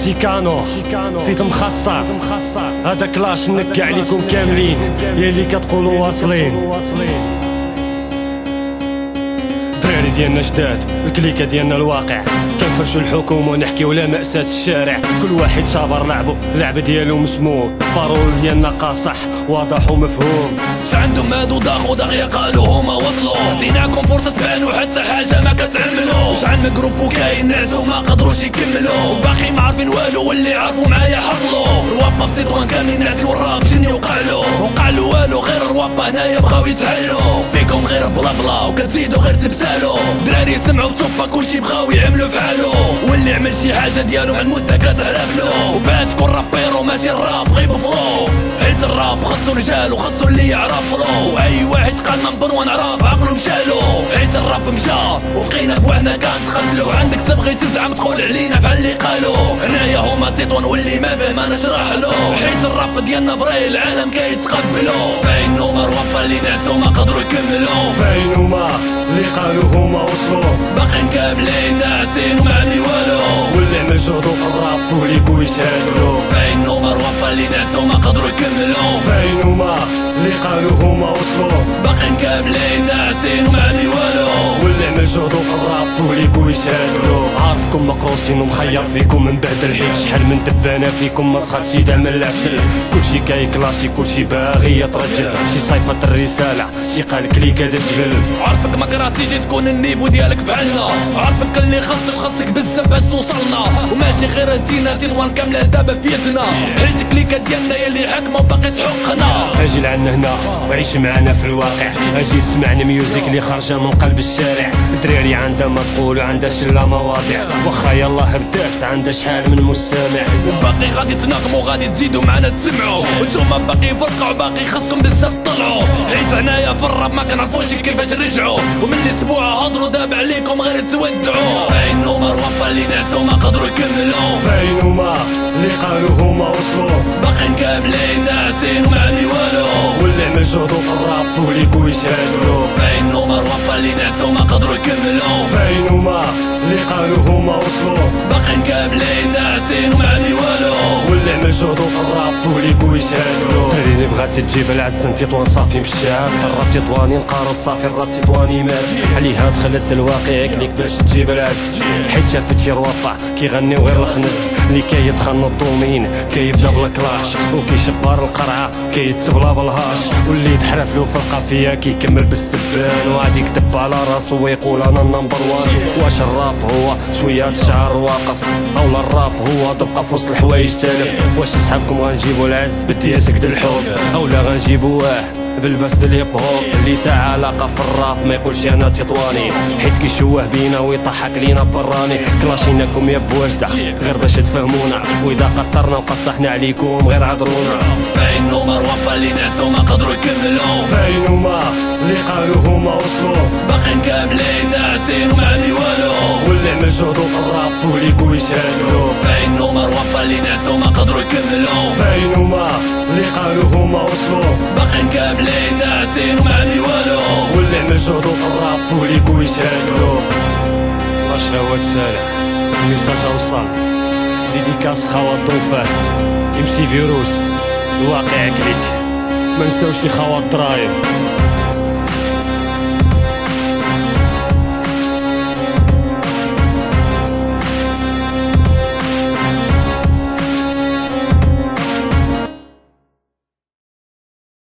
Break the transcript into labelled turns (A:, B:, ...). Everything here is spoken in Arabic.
A: مكسيكانو فيت مخصر هذا كلاش نكع عليكم كاملين يا اللي كتقولوا واصلين. الدراري ديالنا جداد الكليكه ديالنا الواقع كنفرشوا الحكومه ونحكيو على مأساة الشارع. كل واحد شابر لعبو اللعبه ديالو مسموع بارول ديالنا قاصح واضح ومفهوم.
B: عندهم هادو ضاغ دغيا قالوا هما وصلوا عطيناكم فرصة تبانوا حتى حاجة ما كتعملوا. شحال من جروب وكاين ناس وما قدروش يكملوا باقي ما عارفين والو واللي عرفوا معايا حصلوا. الوابا في تطوان كاملين ناس والراب شنو وقعلو والو غير الوابا هنايا بغاو يتحلوا فيكم غير بلا بلا وكتزيدوا غير تبسالوا. دراري سمعوا صفا كلشي بغاو يعملوا فعالو واللي عمل شي حاجة ديالو مع المدة كتعرفلو. وباش تكون رابيرو ماشي الراب غير بفلو حيت الراب خاصو رجال وخاصو اللي يعرف فلو. واي واحد قال ننظر ونعرف عقلو مشالو حيت الراب مشى وبقينا بوحنا كنتقتلو. عندك تبغي تزعم تقول علينا بحال اللي قالو هنايا هما تطوان واللي ما فهم انا نشرحلو حيت الراب ديالنا فري العالم كيتقبلو. فاين هما الوابا اللي نعسو ما قدروا يكملو.
A: فاين هما اللي قالوا هما وصلوا
B: باقيين كاملين ناعسين وما عاملين والو
A: واللي عمل جهدو في الراب وليكو يشهدلو.
B: فاين هما الوابا اللي نعسو ما قدروا يكملو.
A: فاين هما اللي قالوا هما وصلوا
B: باقيين كاملين ناعسين وما عاملين والو
A: واللي عمل جهدو في الراب وليكو يشهدلو. عارفكم مقروسين ومخير فيكم من بعد الحيط شحال من دبانه فيكم ما سخات شي دعم العسل. كلشي كيكلاشي كلشي باغي يترجل شي صيفة الرسالة شي قال كليكا دجل.
B: عارفك ما كرهتي تيجي تكون النيفو ديالك بحالنا عارفك اللي خاصك بزاف باش توصلنا وماشي غير دينا تطوان كاملة دابا في يدنا حيت كليكا ديالنا هي اللي حاكمة وباقي تحقنا.
A: اجي لعنا هنا وعيش معنا في الواقع اجي تسمعني ميوزيك اللي خارجة من قلب الشارع. الدراري عندها ما تقول وعندها شلا مواضيع واخا يلاه بدات عندها شحال من مستمع.
B: وباقي غادي تناغموا غادي تزيدوا معنا تسمعوا وانتوما باقي فرقعوا باقي خاصكم بزاف طلعوا حيت هنايا في الراب ما كنعرفوش كيفاش رجعوا ومن الاسبوع هضروا دابا عليكم غير تودعوا. فاين هما الوابا اللي نعسوا ما قدروا يكملوا.
A: فاين هما اللي قالوا هما وصلوا
B: باقيين كاملين ناعسين وما عاملين والو
A: واللي عمل جهدو في الراب وليكو يشهدلو.
B: فاين هما الوابا اللي نعسوا ما قدروا يكملوا.
A: فاين هما اللي قالوا هما وصلوا
B: باقيين كاملين ناعسين وما عاملين والو
A: واللي عمل جهدو في الراب وليكو يشهدلو. اللي بغاتي تجيب العسن تطوان صافي مشات الراب تطواني انقرض صافي الراب تطواني مات عليها دخلت الواقع كليك باش تجيب العز حيت شافت شي روابع كيغنيو غير الخنز اللي كيتخنوا الطومين كيبدا بالكلاش وكيشبر القرعه كيتبلا بالهاش واللي تحرفلو في القافيه كيكمل بالسبان وغادي يكتب على راسو ويقول انا النمبر وان. واش الراب هو شويه الشعر واقف اولا الراب هو تبقى في وسط الحوايج تالف. واش صحابكم غنجيبو العز بدياسك د الحب اولا غنجيبوه بالباس د الهيب هوب اللي تاع علاقه في الراب ما يقولش انا تطواني حيت كيشوه بينا ويضحك لينا براني. كلاشيناكم يا بواجده غير باش تفهمونا واذا قطرنا وقصحنا عليكم غير عذرونا.
B: فاين هما الوابا اللي نعسوا ما قدروا يكملوا.
A: فاين هما اللي قالوا هما وصلوا
B: باقيين كاملين ناعسين وما عاملين والو
A: واللي عمل جهدو في الراب وليكو يشهدلو.
B: فاين هما الوابا اللي نعسوا ما قدروا يكملوا.
A: فاين هما اللي قالوا هما وصلوا
B: باقيين كاملين ناعسين وما عاملين والو
A: واللي عمل جهدو في الراب وليكو يشهدلو. واش هو تسالى الميساج وصل ديديكاس خوا الضوفان يمشي فيروس الواقع كليك ما نساوش خوا الضرايب.